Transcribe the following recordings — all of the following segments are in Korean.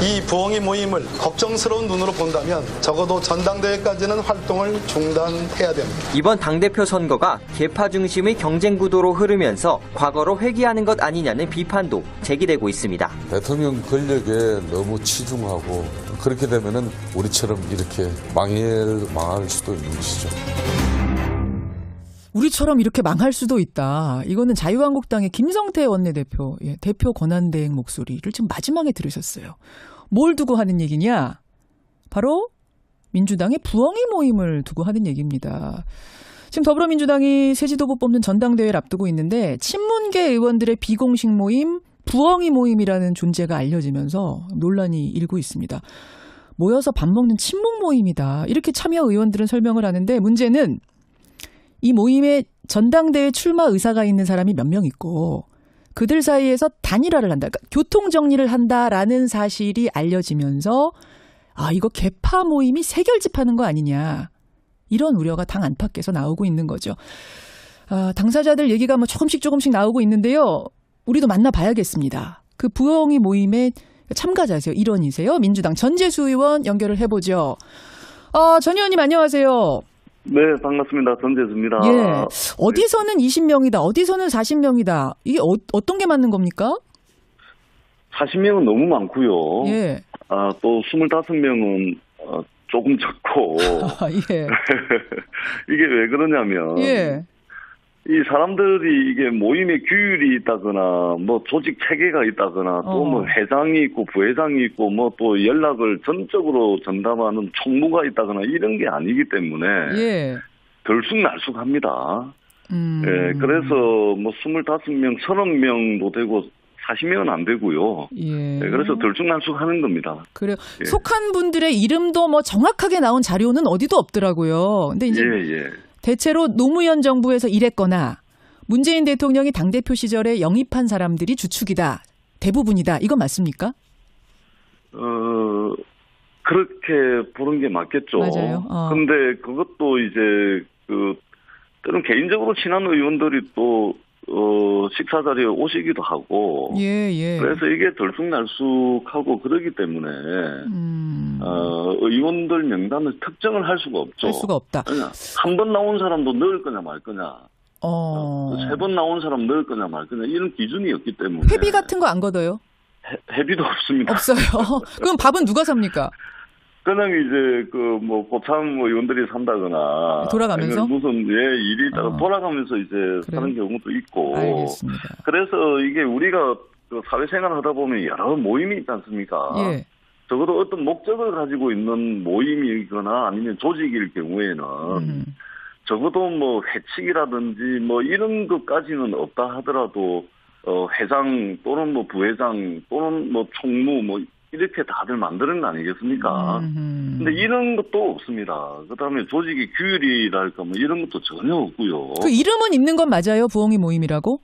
이 부엉이 모임을 걱정스러운 눈으로 본다면 적어도 전당대회까지는 활동을 중단해야 됩니다. 이번 당대표 선거가 계파 중심의 경쟁 구도로 흐르면서 과거로 회귀하는 것 아니냐는 비판도 제기되고 있습니다. 대통령 권력에 너무 치중하고 그렇게 되면은 우리처럼 이렇게 망할 수도 있는 것이죠. 우리처럼 이렇게 망할 수도 있다. 이거는 자유한국당의 김성태 원내대표, 대표 권한대행 목소리를 지금 마지막에 들으셨어요. 뭘 두고 하는 얘기냐? 바로 민주당의 부엉이 모임을 두고 하는 얘기입니다. 지금 더불어민주당이 새 지도부 뽑는 전당대회를 앞두고 있는데 친문계 의원들의 비공식 모임, 부엉이 모임이라는 존재가 알려지면서 논란이 일고 있습니다. 모여서 밥 먹는 친목 모임이다. 이렇게 참여 의원들은 설명을 하는데 문제는 이 모임에 전당대회 출마 의사가 있는 사람이 몇 명 있고 그들 사이에서 단일화를 한다. 그러니까 교통정리를 한다라는 사실이 알려지면서 이거 개파 모임이 세결집하는 거 아니냐. 이런 우려가 당 안팎에서 나오고 있는 거죠. 당사자들 얘기가 뭐 조금씩 나오고 있는데요. 우리도 만나봐야겠습니다. 그 부엉이 모임의 참가자세요. 일원이세요. 민주당 전재수 의원 연결을 해보죠. 전 의원님 안녕하세요. 네, 반갑습니다. 전재수입니다. 예. 어디서는 20명이다. 어디서는 40명이다. 이게 어떤 게 맞는 겁니까? 40명은 너무 많고요. 예. 또 25명은 조금 적고. 예. 이게 왜 그러냐면 예. 이 사람들이 이게 모임에 규율이 있다거나 뭐 조직 체계가 있다거나 또 뭐 회장이 있고 부회장이 있고 뭐 또 연락을 전적으로 전담하는 총무가 있다거나 이런 게 아니기 때문에 예. 들쑥날쑥합니다. 예, 그래서 뭐 25명, 30명도 되고 40명은 안 되고요. 예. 네, 그래서 들쑥날쑥하는 겁니다. 그래요. 예. 속한 분들의 이름도 뭐 정확하게 나온 자료는 어디도 없더라고요. 근데 이제 대체로 노무현 정부에서 일했거나 문재인 대통령이 당대표 시절에 영입한 사람들이 주축이다. 대부분이다. 이건 맞습니까? 그렇게 보는 게 맞겠죠. 맞아요. 근데 그것도 이제 때론 개인적으로 친한 의원들이 또 식사 자리에 오시기도 하고. 예. 그래서 이게 들쑥날쑥하고 그러기 때문에 의원들 명단을 특정을 할 수가 없죠. 할 수가 없다. 한 번 나온 사람도 넣을 거냐 말 거냐. 3번 나온 사람 넣을 거냐 말 거냐 이런 기준이 없기 때문에. 회비 같은 거 안 걷어요? 회비도 없습니다. 없어요. 그럼 밥은 누가 삽니까? 그냥 이제 고참 의원들이 산다거나 돌아가면서 무슨 일이 있다가 돌아가면서 이제 사는 경우도 있고. 알겠습니다. 그래서 이게 우리가 사회생활 하다 보면 여러 모임이 있지 않습니까? 예. 적어도 어떤 목적을 가지고 있는 모임이거나 아니면 조직일 경우에는 적어도 뭐 회칙이라든지 뭐 이런 것까지는 없다 하더라도 회장 또는 뭐 부회장 또는 뭐 총무 뭐 이렇게 다들 만드는 거 아니겠습니까? 근데 이런 것도 없습니다. 그다음에 조직의 규율이랄까 뭐 이런 것도 전혀 없고요. 그 이름은 있는 건 맞아요? 부엉이 모임이라고?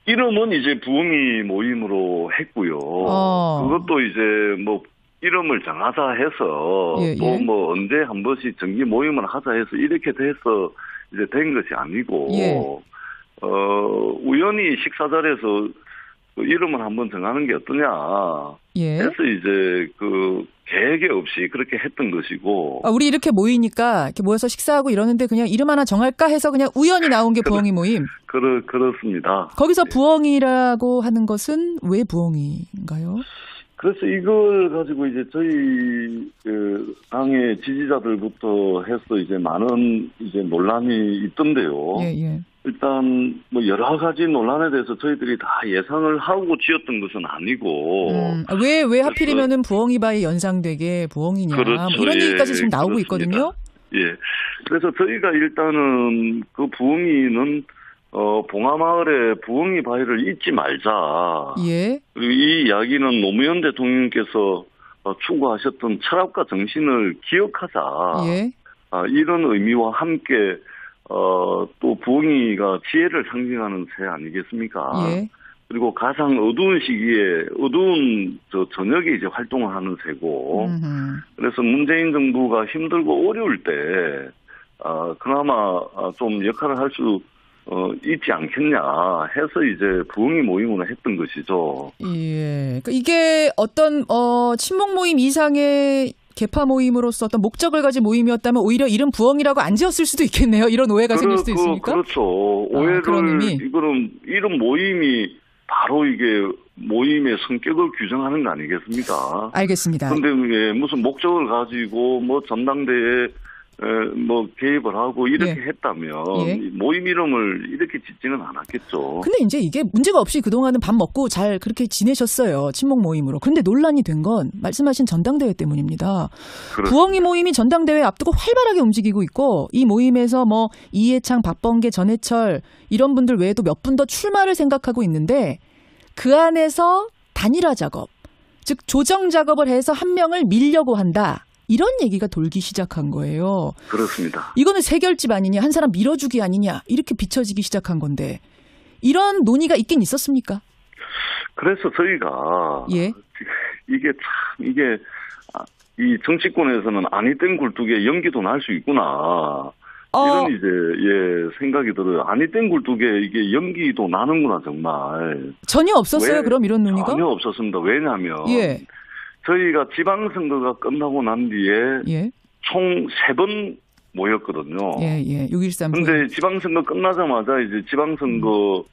이름은 이제 부엉이 모임으로 했고요. 그것도 이제 뭐 이름을 정하자 해서 또 뭐 언제 한 번씩 정기 모임을 하자 해서 이렇게 돼서 이제 된 것이 아니고 우연히 식사 자리에서 이름을 한번 정하는 게 어떠냐 해서 이제 계획이 없이 그렇게 했던 것이고. 우리 이렇게 모이니까 이렇게 모여서 식사하고 이러는데 그냥 이름 하나 정할까 해서 그냥 우연히 나온 게 부엉이 모임. 그렇습니다. 거기서 부엉이라고 하는 것은 왜 부엉이인가요? 그래서 이걸 가지고 이제 저희 당의 지지자들부터 해서 이제 많은 이제 논란이 있던데요. 일단 뭐 여러 가지 논란에 대해서 저희들이 다 예상을 하고 지었던 것은 아니고. 왜 하필이면은 부엉이바에 연상되게 부엉이냐. 그렇죠. 뭐 이런 얘기까지 지금 나오고 그렇습니다. 있거든요. 예. 그래서 저희가 일단은 그 부엉이는 봉하마을에 부엉이 바위를 잊지 말자. 그리고 이 이야기는 노무현 대통령께서 추구하셨던 철학과 정신을 기억하자. 이런 의미와 함께 또 부엉이가 지혜를 상징하는 새 아니겠습니까? 그리고 가장 어두운 시기에 어두운 저녁에 이제 활동을 하는 새고. 그래서 문재인 정부가 힘들고 어려울 때 그나마 좀 역할을 할 수 있지 않겠냐 해서 이제 부흥이 모임으로 했던 것이죠. 예. 그러니까 이게 어떤 친목 모임 이상의 개파 모임으로서 어떤 목적을 가진 모임이었다면 오히려 이름 부엉이라고 안 지었을 수도 있겠네요. 이런 오해가 생길 수도 있으니까. 그렇죠. 오해를 이거는 이런 모임이 바로 이게 모임의 성격을 규정하는 거 아니겠습니까? 알겠습니다. 그런데 무슨 목적을 가지고 뭐 전당대회에 뭐 개입을 하고 이렇게 했다면 모임 이름을 이렇게 짓지는 않았겠죠. 근데 이제 이게 문제가 없이 그동안은 밥 먹고 잘 그렇게 지내셨어요. 친목 모임으로. 근데 논란이 된 건 말씀하신 전당대회 때문입니다. 그렇습니다. 부엉이 모임이 전당대회 앞두고 활발하게 움직이고 있고 이 모임에서 뭐 이해창, 박범계, 전해철 이런 분들 외에도 몇 분 더 출마를 생각하고 있는데 그 안에서 단일화 작업, 즉 조정 작업을 해서 한 명을 밀려고 한다. 이런 얘기가 돌기 시작한 거예요. 그렇습니다. 이거는 세결집 아니냐, 한 사람 밀어주기 아니냐 이렇게 비춰지기 시작한 건데 이런 논의가 있긴 있었습니까? 그래서 저희가 이게 이 정치권에서는 아니 땐 굴뚝에 연기도 날 수 있구나. 이런 이제 생각이 들어요. 아니 땐 굴뚝에 이게 연기도 나는구나 정말. 전혀 없었어요. 그럼 이런 논의가? 전혀 없었습니다. 왜냐하면 저희가 지방선거가 끝나고 난 뒤에 총 3번 모였거든요. 6.13. 근데 지방선거 끝나자마자 이제 지방선거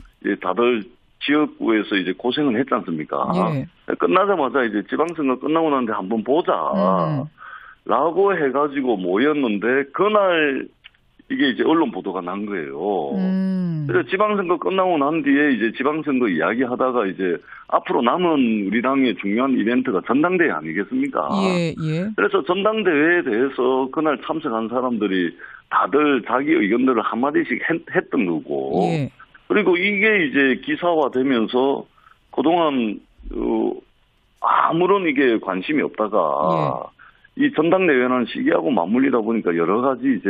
다들 지역구에서 이제 고생을 했지 않습니까? 끝나자마자 이제 지방선거 끝나고 났는데 한번 보자. 라고 해가지고 모였는데 그날 이게 이제 언론 보도가 난 거예요. 그래서 지방선거 끝나고 난 뒤에 이제 지방선거 이야기 하다가 이제 앞으로 남은 우리 당의 중요한 이벤트가 전당대회 아니겠습니까? 그래서 전당대회에 대해서 그날 참석한 사람들이 다들 자기 의견들을 한마디씩 했던 거고. 그리고 이게 이제 기사화되면서 그동안 아무런 이게 관심이 없다가 이 전당대회라는 시기하고 맞물리다 보니까 여러 가지 이제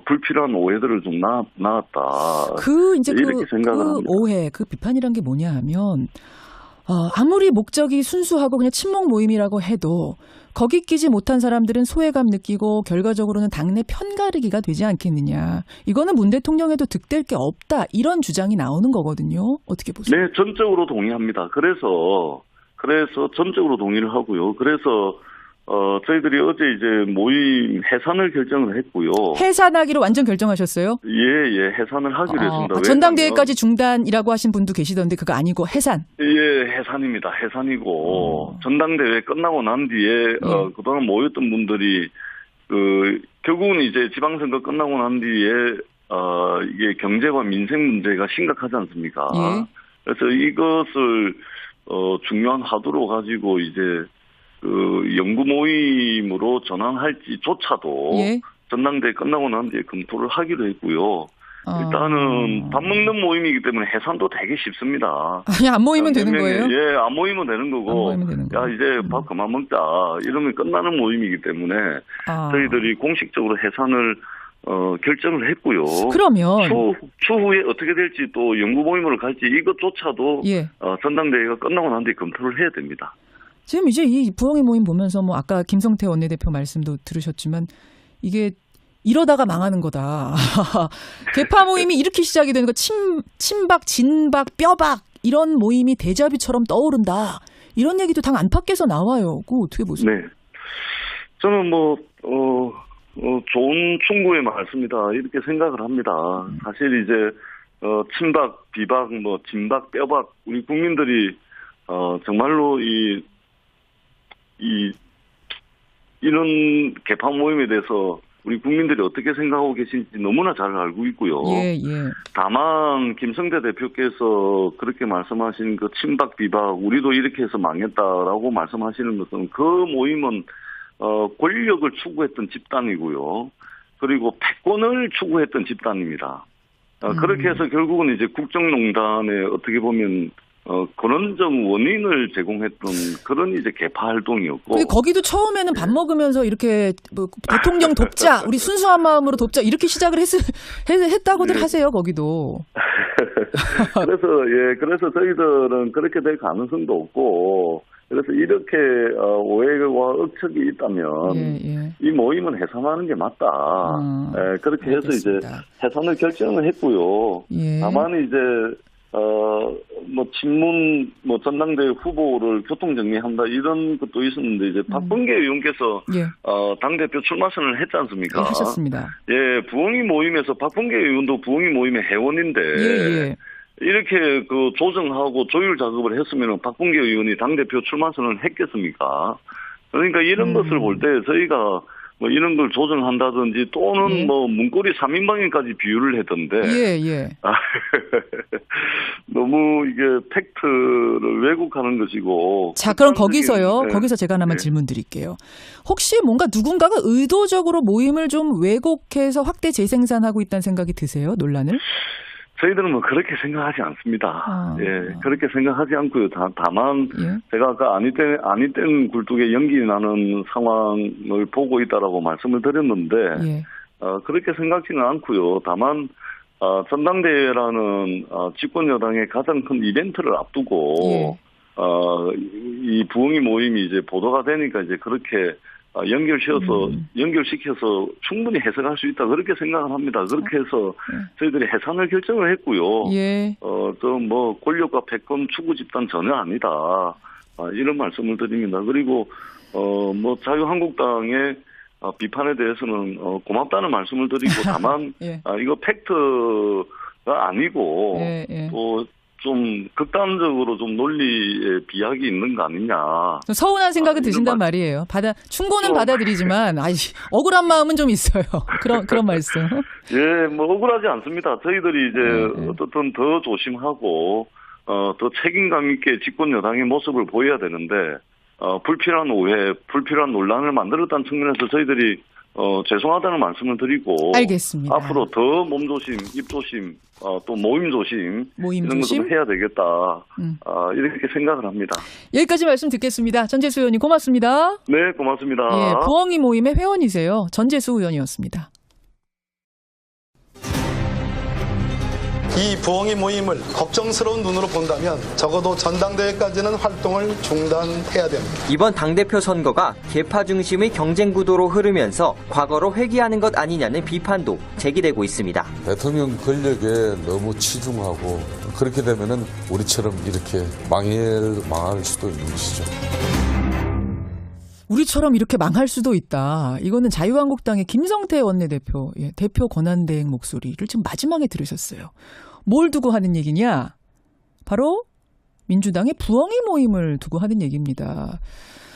불필요한 오해들을 좀 나왔다. 이렇게 생각을 합니다. 오해, 그 비판이란 게 뭐냐 하면 아무리 목적이 순수하고 그냥 친목 모임이라고 해도 거기 끼지 못한 사람들은 소외감 느끼고 결과적으로는 당내 편가르기가 되지 않겠느냐. 이거는 문 대통령에도 득될 게 없다. 이런 주장이 나오는 거거든요. 어떻게 보세요? 네, 전적으로 동의합니다. 그래서 전적으로 동의를 하고요. 그래서 저희들이 어제 이제 모임 해산을 결정을 했고요. 해산하기로 완전 결정하셨어요? 해산을 하기로 했습니다. 전당대회까지 중단이라고 하신 분도 계시던데 그거 아니고 해산? 해산입니다. 해산이고 전당대회 끝나고 난 뒤에 그동안 모였던 분들이 결국은 이제 지방선거 끝나고 난 뒤에 이게 경제와 민생 문제가 심각하지 않습니까? 그래서 이것을 중요한 화두로 가지고 이제 연구 모임으로 전환할지조차도 전당대회 끝나고 난 뒤에 검토를 하기로 했고요. 일단은 밥 먹는 모임이기 때문에 해산도 되게 쉽습니다. 그냥 안 모이면 되는 거예요? 안 모이면 되는 거고. 이제 밥 그만 먹자. 이러면 끝나는 모임이기 때문에 저희들이 공식적으로 해산을 결정을 했고요. 그러면 추후에 어떻게 될지 또 연구 모임으로 갈지 이것조차도 전당대회가 끝나고 난 뒤에 검토를 해야 됩니다. 지금 이제 이 부엉이 모임 보면서 뭐 아까 김성태 원내대표 말씀도 들으셨지만 이게 이러다가 망하는 거다. 개파 모임이 이렇게 시작이 되는 거 친박, 진박, 뼈박 이런 모임이 데자뷰처럼 떠오른다. 이런 얘기도 당 안팎에서 나와요. 그거 어떻게 보세요? 네. 저는 좋은 충고의 말씀이다. 이렇게 생각을 합니다. 사실 이제 친박, 비박, 진박, 뼈박 우리 국민들이 정말로 이런 개파 모임에 대해서 우리 국민들이 어떻게 생각하고 계신지 너무나 잘 알고 있고요. 다만 김성태 대표께서 그렇게 말씀하신 그 친박 비박 우리도 이렇게 해서 망했다라고 말씀하시는 것은 그 모임은 권력을 추구했던 집단이고요. 그리고 패권을 추구했던 집단입니다. 그렇게 해서 결국은 이제 국정농단에 어떻게 보면 근원적 원인을 제공했던 그런 이제 개파 활동이었고. 근데 거기도 처음에는 밥 먹으면서 이렇게 대통령 돕자, 우리 순수한 마음으로 돕자 이렇게 시작을 했다고들 하세요. 거기도. 그래서 저희들은 그렇게 될 가능성도 없고, 그래서 이렇게 오해와 억측이 있다면 이 모임은 해산하는 게 맞다. 그렇게 해서 알겠습니다. 이제 해산을 결정을 했고요. 다만 이제 친문 전당대회 후보를 교통 정리한다 이런 것도 있었는데 이제 박범계 의원께서 당대표 출마 선언을 했지 않습니까? 하셨습니다. 부엉이 모임에서 박범계 의원도 부엉이 모임의 회원인데. 이렇게 조정하고 조율 작업을 했으면 박범계 의원이 당대표 출마 선언을 했겠습니까? 그러니까 이런 것을 볼 때 저희가 이런 걸 조정한다든지 또는 문고리 3인방에까지 비유를 했던데. 너무 이게 팩트를 왜곡하는 것이고. 자, 그럼 거기서 제가 하나만 질문 드릴게요. 혹시 뭔가 누군가가 의도적으로 모임을 좀 왜곡해서 확대 재생산하고 있다는 생각이 드세요? 논란을? 저희들은 그렇게 생각하지 않습니다. 그렇게 생각하지 않고요. 다만 제가 아까 아니땐 굴뚝에 연기 나는 상황을 보고 있다라고 말씀을 드렸는데 그렇게 생각지는 않고요. 다만 전당대회라는 집권 여당의 가장 큰 이벤트를 앞두고 이 부엉이 모임이 이제 보도가 되니까 이제 그렇게 연결시켜서 충분히 해석할 수 있다 그렇게 생각을 합니다. 그렇게 해서 저희들이 해산을 결정을 했고요. 권력과 패권 추구 집단 전혀 아니다. 이런 말씀을 드립니다. 그리고 자유한국당의 비판에 대해서는 고맙다는 말씀을 드리고 다만 이거 팩트가 아니고 또 좀 극단적으로 좀 논리에 비약이 있는 거 아니냐. 서운한 생각은 드신단 말이에요. 충고는 받아들이지만 억울한 마음은 좀 있어요. 그런 말씀. 억울하지 않습니다. 저희들이 이제 어떻든 더 조심하고 더 책임감 있게 집권 여당의 모습을 보여야 되는데 불필요한 오해, 불필요한 논란을 만들었다는 측면에서 저희들이 죄송하다는 말씀을 드리고 알겠습니다. 앞으로 더 몸조심, 입조심, 또 모임조심 이런 것도 해야 되겠다. 이렇게 생각을 합니다. 여기까지 말씀 듣겠습니다. 전재수 의원님 고맙습니다. 네, 고맙습니다. 부엉이 모임의 회원이세요. 전재수 의원이었습니다. 이 부엉이 모임을 걱정스러운 눈으로 본다면 적어도 전당대회까지는 활동을 중단해야 됩니다. 이번 당대표 선거가 계파 중심의 경쟁 구도로 흐르면서 과거로 회귀하는 것 아니냐는 비판도 제기되고 있습니다. 대통령 권력에 너무 치중하고 그렇게 되면은 우리처럼 이렇게 망할 수도 있는 것이죠. 우리처럼 이렇게 망할 수도 있다. 이거는 자유한국당의 김성태 원내대표, 대표 권한대행 목소리를 지금 마지막에 들으셨어요. 뭘 두고 하는 얘기냐? 바로 민주당의 부엉이 모임을 두고 하는 얘기입니다.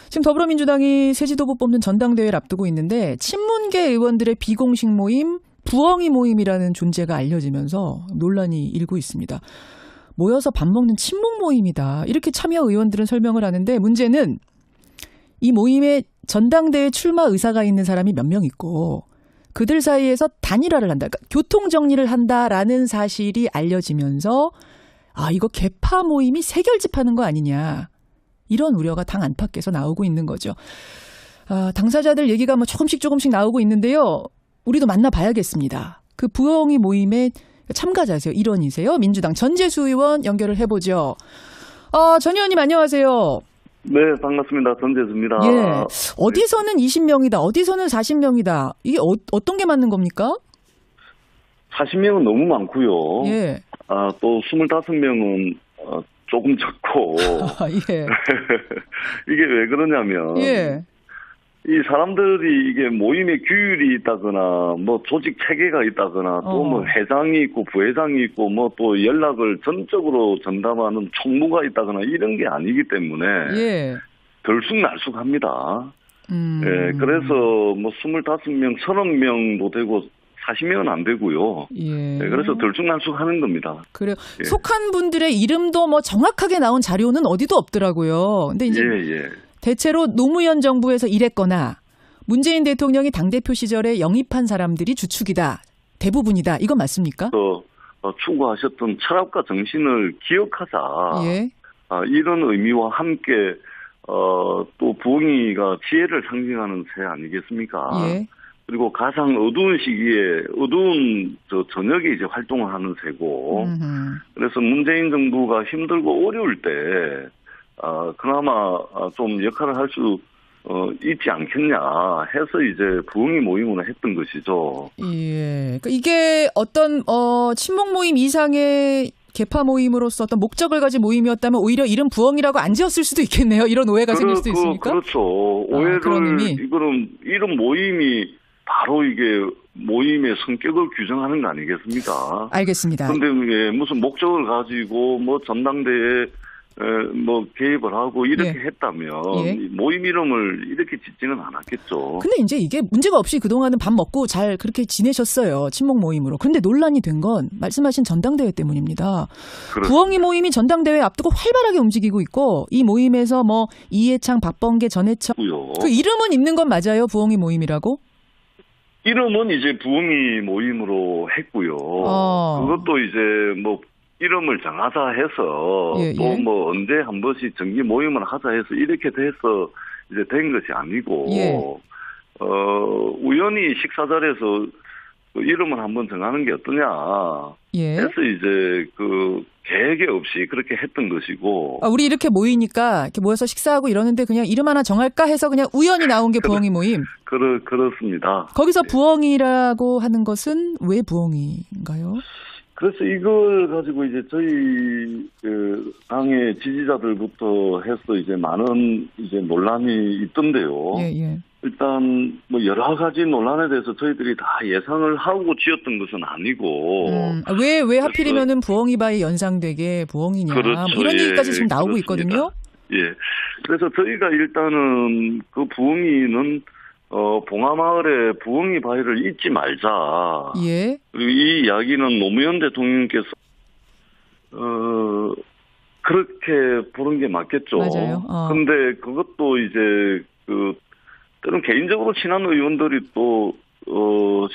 지금 더불어민주당이 새 지도부 뽑는 전당대회를 앞두고 있는데 친문계 의원들의 비공식 모임, 부엉이 모임이라는 존재가 알려지면서 논란이 일고 있습니다. 모여서 밥 먹는 친목 모임이다. 이렇게 참여 의원들은 설명을 하는데 문제는 이 모임에 전당대회 출마 의사가 있는 사람이 몇 명 있고 그들 사이에서 단일화를 한다. 그러니까 교통정리를 한다라는 사실이 알려지면서 이거 개파 모임이 세결집하는 거 아니냐. 이런 우려가 당 안팎에서 나오고 있는 거죠. 당사자들 얘기가 조금씩 나오고 있는데요. 우리도 만나봐야겠습니다. 그 부엉이 모임의 참가자세요. 일원이세요. 민주당 전재수 의원 연결을 해보죠. 전 의원님 안녕하세요. 네, 반갑습니다. 전재수입니다. 어디서는 20명이다. 어디서는 40명이다. 이게 어떤 게 맞는 겁니까? 40명은 너무 많고요. 또 25명은 조금 적고. 이게 왜 그러냐면 이 사람들이 이게 모임에 규율이 있다거나 조직 체계가 있다거나 또 회장이 있고 부회장이 있고 또 연락을 전적으로 전담하는 총무가 있다거나 이런 게 아니기 때문에 들쑥날쑥합니다. 그래서 25명, 30명도 되고 40명은 안 되고요. 그래서 들쑥날쑥하는 겁니다. 그래요. 속한 분들의 이름도 정확하게 나온 자료는 어디도 없더라고요. 근데 이제 대체로 노무현 정부에서 일했거나 문재인 대통령이 당대표 시절에 영입한 사람들이 주축이다. 대부분이다. 이건 맞습니까? 추구하셨던 철학과 정신을 기억하자. 이런 의미와 함께 또 부엉이가 지혜를 상징하는 새 아니겠습니까? 그리고 가장 어두운 시기에 어두운 저녁에 이제 활동을 하는 새고 그래서 문재인 정부가 힘들고 어려울 때 그나마 좀 역할을 할 수 있지 않겠냐 해서 이제 부흥이 모임으로 했던 것이죠. 예. 그러니까 이게 어떤 친목 모임 이상의 개파 모임으로서 어떤 목적을 가진 모임이었다면 오히려 이름 부엉이라고 안 지었을 수도 있겠네요. 이런 오해가 생길 수도 있으니까. 그렇죠. 오해를 이거는 이런 모임이 바로 이게 모임의 성격을 규정하는 거 아니겠습니까? 알겠습니다. 그런데 무슨 목적을 가지고 뭐 전당대회에 뭐 개입을 하고 이렇게 했다면 모임 이름을 이렇게 짓지는 않았겠죠. 근데 이제 이게 문제가 없이 그동안은 밥 먹고 잘 그렇게 지내셨어요. 친목 모임으로. 그런데 논란이 된 건 말씀하신 전당대회 때문입니다. 그렇습니다. 부엉이 모임이 전당대회 앞두고 활발하게 움직이고 있고 이 모임에서 뭐 이해창, 박범계, 전해철 그 이름은 있는 건 맞아요? 부엉이 모임이라고? 이름은 이제 부엉이 모임으로 했고요. 그것도 이제 뭐 이름을 정하자 해서 또 뭐 언제 한 번씩 정기 모임을 하자 해서 이렇게 돼서 이제 된 것이 아니고 우연히 식사 자리에서 그 이름을 한번 정하는 게 어떠냐 해서 이제 그 계획이 없이 그렇게 했던 것이고. 우리 이렇게 모이니까 이렇게 모여서 식사하고 이러는데 그냥 이름 하나 정할까 해서 그냥 우연히 나온 게 부엉이 모임. 그렇습니다. 거기서 부엉이라고 하는 것은 왜 부엉이인가요? 그래서 이걸 가지고 이제 저희 그 당의 지지자들부터 해서 이제 많은 이제 논란이 있던데요. 일단 뭐 여러 가지 논란에 대해서 저희들이 다 예상을 하고 지었던 것은 아니고. 왜 하필이면은 부엉이바에 연상되게 부엉이냐. 그렇죠. 뭐 이런 얘기까지 지금 나오고 그렇습니다. 있거든요. 예. 그래서 저희가 일단은 그 부엉이는 봉하마을에 부엉이 바위를 잊지 말자. 그리고 이 이야기는 노무현 대통령께서 그렇게 부른 게 맞겠죠. 맞아요. 근데 그것도 이제 때론 개인적으로 친한 의원들이 또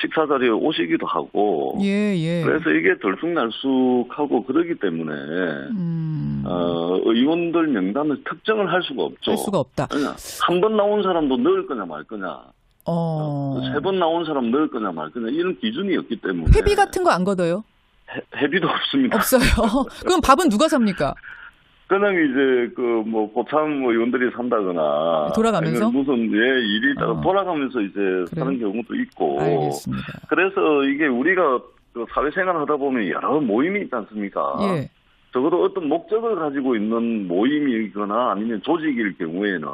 식사 자리에 오시기도 하고. 그래서 이게 들쑥날쑥하고 그러기 때문에 의원들 명단을 특정을 할 수가 없죠. 할 수가 없다. 한 번 나온 사람도 넣을 거냐 말 거냐. 세 번 나온 사람 넣을 거냐 말 거냐. 이런 기준이 없기 때문에. 회비 같은 거 안 걷어요? 회비도 없습니다. 없어요. 그럼 밥은 누가 삽니까? 그냥 이제 고참 의원들이 산다거나 돌아가면서 무슨 일이 있다가 돌아가면서 이제 사는 경우도 있고. 알겠습니다. 그래서 이게 우리가 사회생활 하다 보면 여러 모임이 있지 않습니까? 적어도 어떤 목적을 가지고 있는 모임이거나 아니면 조직일 경우에는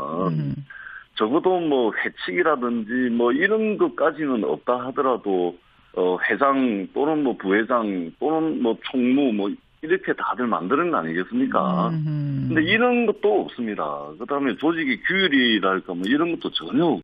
적어도 뭐 회칙이라든지 뭐 이런 것까지는 없다 하더라도 회장 또는 뭐 부회장 또는 뭐 총무 뭐 이렇게 다들 만드는 거 아니겠습니까? 근데 이런 것도 없습니다. 그다음에 조직의 규율이랄까 뭐 이런 것도 전혀 없고.